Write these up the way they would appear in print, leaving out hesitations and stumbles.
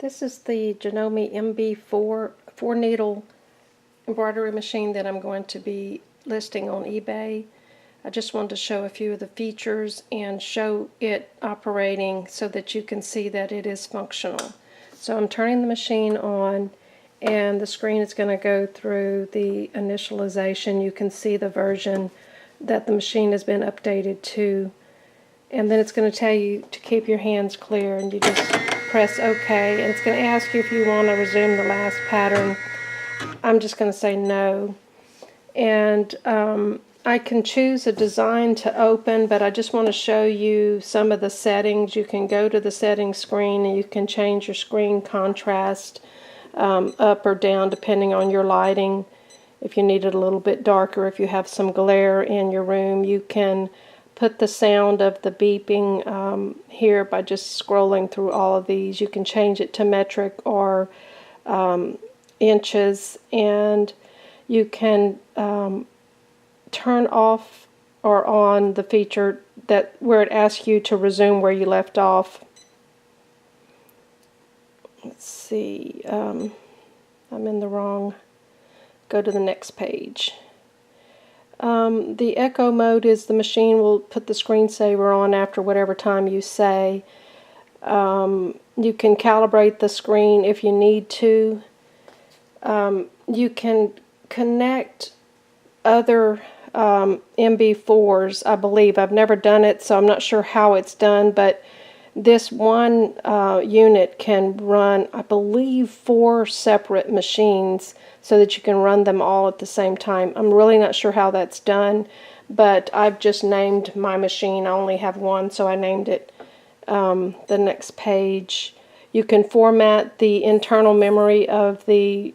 This is the Janome mb4 4-needle embroidery machine that I'm going to be listing on eBay. I just wanted to show a few of the features and show it operating so that you can see that it is functional. So I'm turning the machine on and the screen is going to go through the initialization. You can see the version that the machine has been updated to, and then it's going to tell you to keep your hands clear, and you just press OK, and it's going to ask you if you want to resume the last pattern. I'm just going to say no, and I can choose a design to open, but I just want to show you some of the settings. You can go to the settings screen and you can change your screen contrast up or down depending on your lighting. If you need it a little bit darker, if you have some glare in your room, you can put the sound of the beeping here by just scrolling through all of these. You can change it to metric or inches, and you can turn off or on the feature that where it asks you to resume where you left off. Let's see, I'm in the wrong. Go to the next page. The echo mode is the machine will put the screensaver on after whatever time you say. You can calibrate the screen if you need to. You can connect other mb4s, I believe. I've never done it, so I'm not sure how it's done, but this one unit can run, I believe, 4 separate machines so that you can run them all at the same time. I'm really not sure how that's done, but I've just named my machine. I only have one, so I named it. The next page, you can format the internal memory of the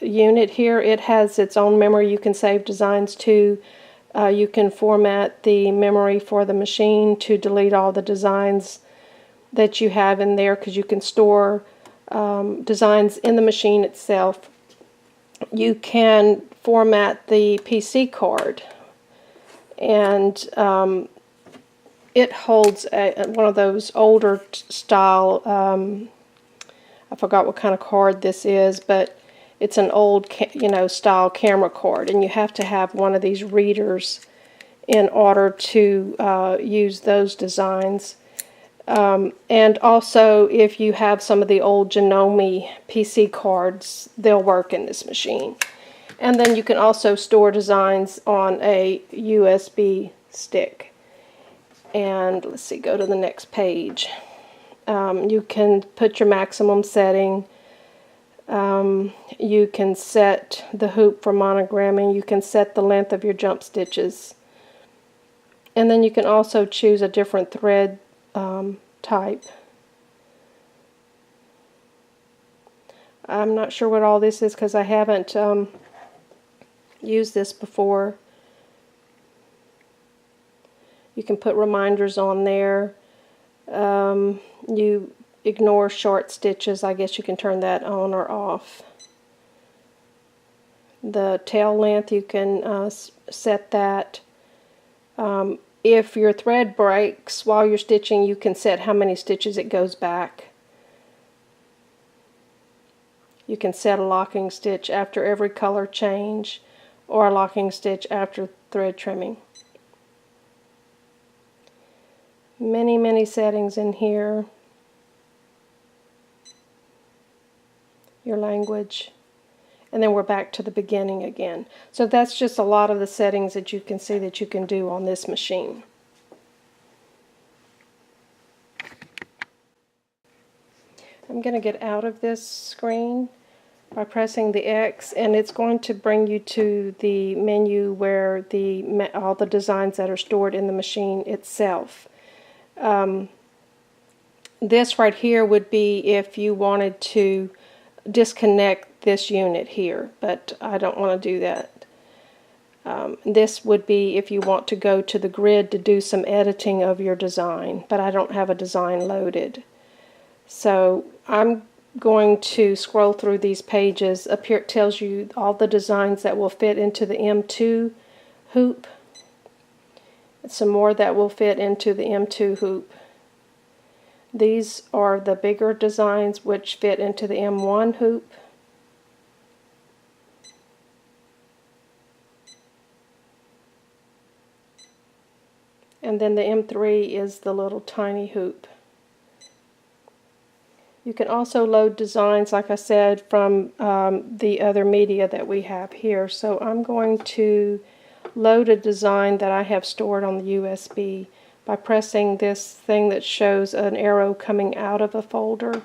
unit here. It has its own memory you can save designs to. You can format the memory for the machine to delete all the designs that you have in there, because you can store designs in the machine itself. You can format the PC card, and it holds one of those older style, I forgot what kind of card this is, but it's an old style camera card, and you have to have one of these readers in order to use those designs. And also, if you have some of the old janome PC cards, they'll work in this machine. And then you can also store designs on a USB stick. And let's see, go to the next page. You can put your maximum setting. You can set the hoop for monogramming. You can set the length of your jump stitches. And then you can also choose a different thread type. I'm not sure what all this is because I haven't used this before. You can put reminders on there. You ignore short stitches. I guess you can turn that on or off. The tail length, you can set that. If your thread breaks while you're stitching, you can set how many stitches it goes back. You can set a locking stitch after every color change, or a locking stitch after thread trimming. Many settings in here. Your language. And then we're back to the beginning again. So that's just a lot of the settings that you can see that you can do on this machine. I'm going to get out of this screen by pressing the X, and it's going to bring you to the menu where all the designs that are stored in the machine itself. This right here would be if you wanted to disconnect this unit here, but I don't want to do that. This would be if you want to go to the grid to do some editing of your design, but I don't have a design loaded. So I'm going to scroll through these pages. Up here it tells you all the designs that will fit into the M2 hoop. Some more that will fit into the M2 hoop. These are the bigger designs which fit into the M1 hoop. And then the M3 is the little tiny hoop. You can also load designs, like I said, from the other media that we have here. So I'm going to load a design that I have stored on the USB by pressing this thing that shows an arrow coming out of a folder.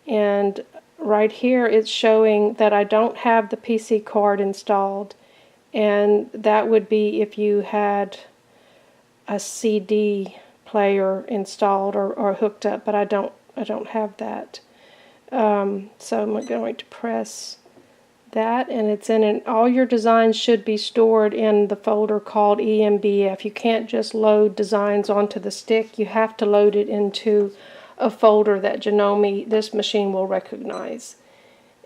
And right here it's showing that I don't have the PC card installed, and that would be if you had a CD player installed or hooked up, but I don't have that. So I'm going to press that, and it's in an, all your designs should be stored in the folder called EMBF. You can't just load designs onto the stick. You have to load it into a folder that janome, this machine, will recognize.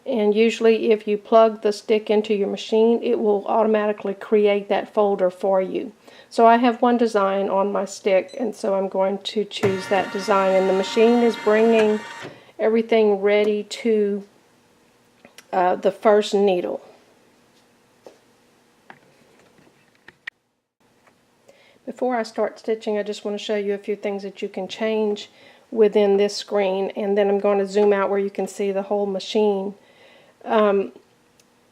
And usually if you plug the stick into your machine, it will automatically create that folder for you. So I have one design on my stick, and so I'm going to choose that design, and the machine is bringing everything ready to the first needle. Before I start stitching, I just want to show you a few things that you can change within this screen, and then I'm going to zoom out where you can see the whole machine.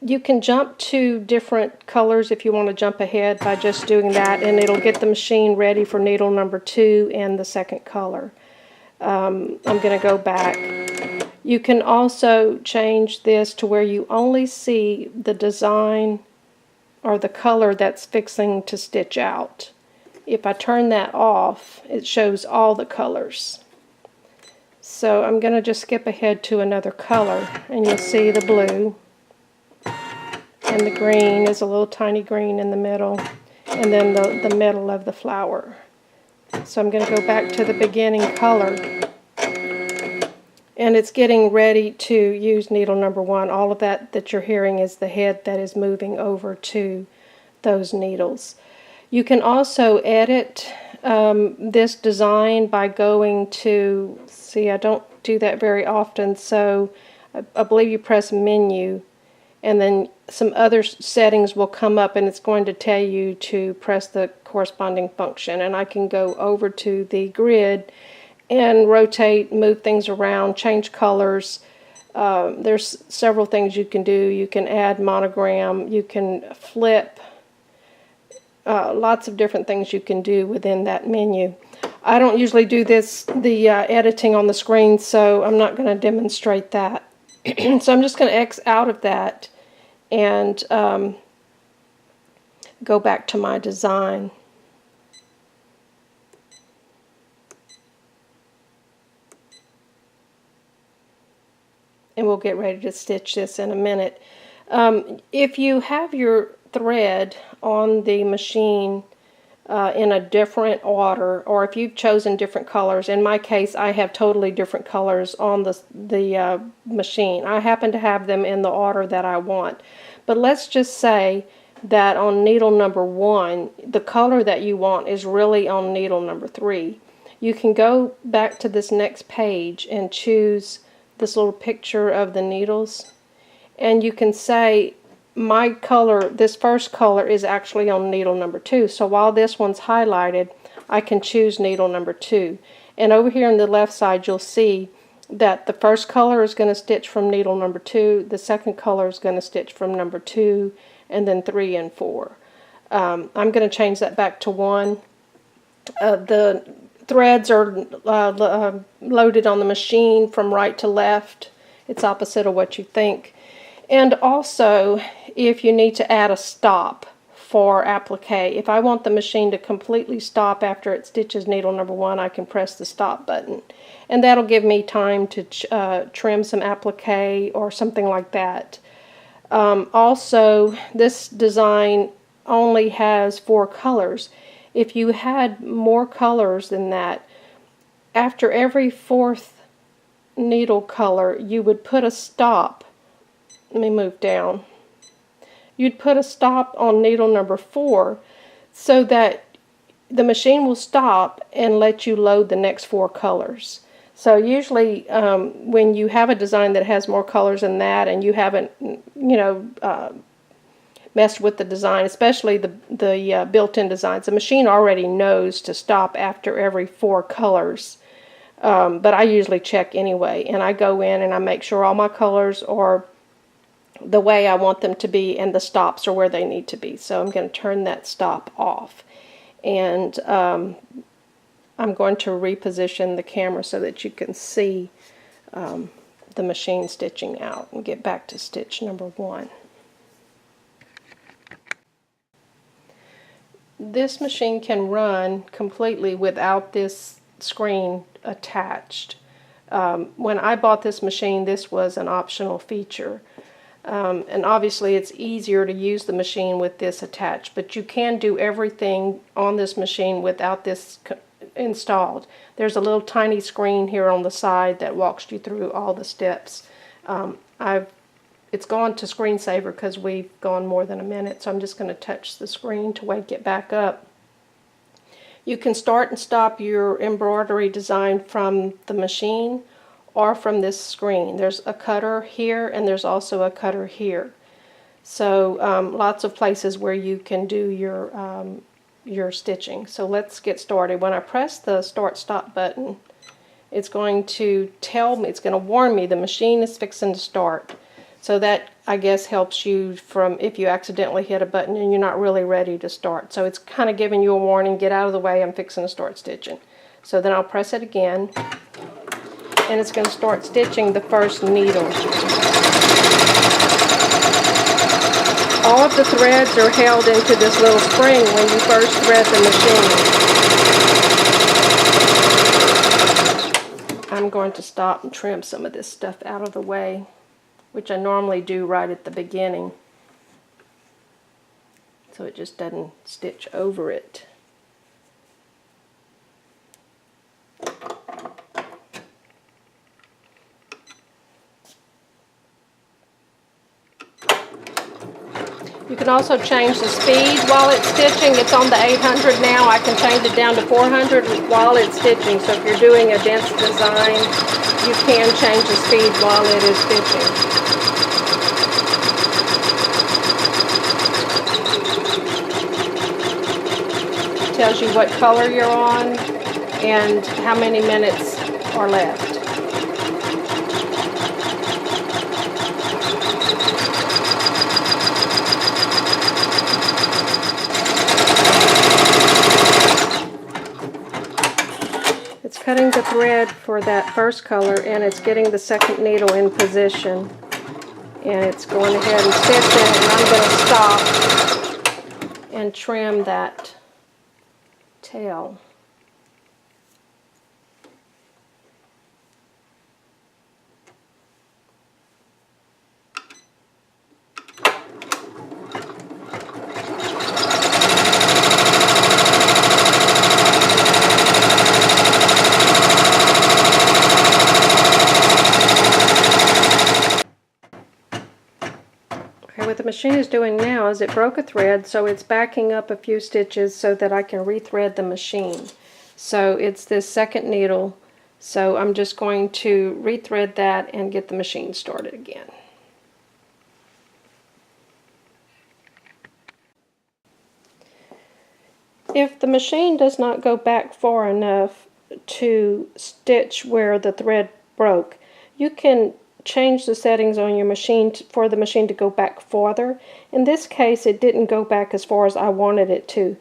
You can jump to different colors if you want to jump ahead by just doing that, and it'll get the machine ready for needle number 2 and the second color. I'm going to go back. You can also change this to where you only see the design or the color that's fixing to stitch out. If I turn that off, it shows all the colors. So I'm going to just skip ahead to another color, and you'll see the blue, and the green is a little tiny green in the middle, and then the middle of the flower. So I'm going to go back to the beginning color, and it's getting ready to use needle number 1. All of that you're hearing is the head that is moving over to those needles. You can also edit this design by going to, see, I don't do that very often, so I believe you press menu, and then some other settings will come up, and it's going to tell you to press the corresponding function. And I can go over to the grid and rotate, move things around, change colors. There's several things you can do. You can add monogram, you can flip, lots of different things you can do within that menu. I don't usually do the editing on the screen, so I'm not going to demonstrate that. So I'm just going to X out of that and go back to my design. And we'll get ready to stitch this in a minute. If you have your thread on the machine in a different order, or if you've chosen different colors, in my case I have totally different colors on the machine. I happen to have them in the order that I want. But let's just say that on needle number 1, the color that you want is really on needle number 3. You can go back to this next page and choose this little picture of the needles, and you can say my color, this first color, is actually on needle number 2. So while this one's highlighted, I can choose needle number 2. And over here on the left side, you'll see that the first color is going to stitch from needle number 2, the second color is going to stitch from number 2, and then 3 and 4. I'm going to change that back to 1. The threads are loaded on the machine from right to left. It's opposite of what you think. And also, if you need to add a stop for applique, if I want the machine to completely stop after it stitches needle number 1, I can press the stop button. And that'll give me time to trim some applique or something like that. Also, this design only has 4 colors. If you had more colors than that, after every 4th needle color, you would put a stop. Let me move down. You'd put a stop on needle number 4 so that the machine will stop and let you load the next 4 colors. So usually when you have a design that has more colors than that and you haven't, messed with the design, especially the built-in designs, the machine already knows to stop after every 4 colors. But I usually check anyway, and I go in and I make sure all my colors are the way I want them to be and the stops are where they need to be. So I'm going to turn that stop off. And I'm going to reposition the camera so that you can see the machine stitching out and get back to stitch number 1. This machine can run completely without this screen attached. When I bought this machine, this was an optional feature. And obviously it's easier to use the machine with this attached, but you can do everything on this machine without this installed. There's a little tiny screen here on the side that walks you through all the steps. It's gone to screensaver because we've gone more than a minute, so I'm just going to touch the screen to wake it back up. You can start and stop your embroidery design from the machine or from this screen. There's a cutter here and there's also a cutter here. So lots of places where you can do your stitching. So let's get started. When I press the start stop button, it's going to tell me, it's going to warn me the machine is fixing to start. So that, I guess, helps you from if you accidentally hit a button and you're not really ready to start. So it's kind of giving you a warning, get out of the way, I'm fixing to start stitching. So then I'll press it again, and it's going to start stitching the first needle. All of the threads are held into this little spring when you first thread the machine. I'm going to stop and trim some of this stuff out of the way, which I normally do right at the beginning, so it just doesn't stitch over it. You can also change the speed while it's stitching. It's on the 800 now. I can change it down to 400 while it's stitching. So if you're doing a dense design, you can change the speed while it is stitching. Tells you what color you're on and how many minutes are left. It's cutting the thread for that first color and it's getting the second needle in position. And it's going ahead and stitch it, and I'm going to stop and trim that tail. Okay, what the machine is doing now is it broke a thread, so it's backing up a few stitches so that I can rethread the machine. So it's this second needle, so I'm just going to rethread that and get the machine started again. If the machine does not go back far enough to stitch where the thread broke, you can change the settings on your machine for the machine to go back farther. In this case, it didn't go back as far as I wanted it to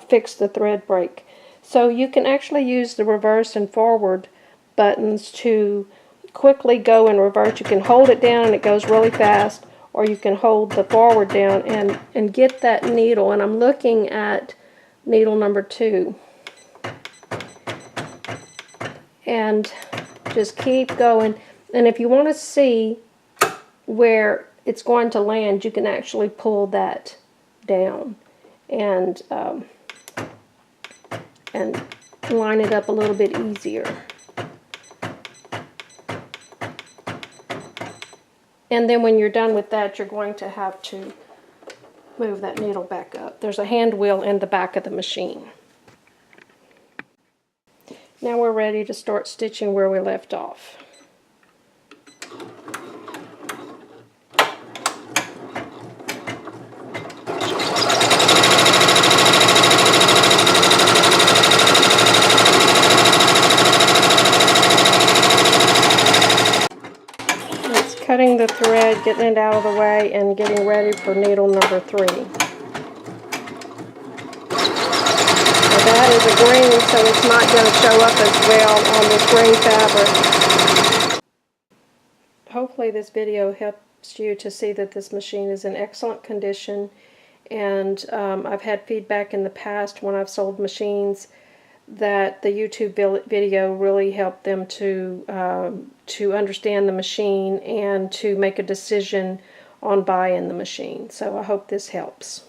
fix the thread break. So you can actually use the reverse and forward buttons to quickly go and reverse. You can hold it down and it goes really fast, or you can hold the forward down and get that needle. And I'm looking at needle number 2. And just keep going. And if you want to see where it's going to land, you can actually pull that down and line it up a little bit easier. And then when you're done with that, you're going to have to move that needle back up. There's a hand wheel in the back of the machine. Now we're ready to start stitching where we left off. It's cutting the thread, getting it out of the way, and getting ready for needle number 3. That is a green, so it's not going to show up as well on this green fabric. Hopefully this video helps you to see that this machine is in excellent condition, and I've had feedback in the past when I've sold machines that the YouTube video really helped them to understand the machine and to make a decision on buying the machine. So I hope this helps.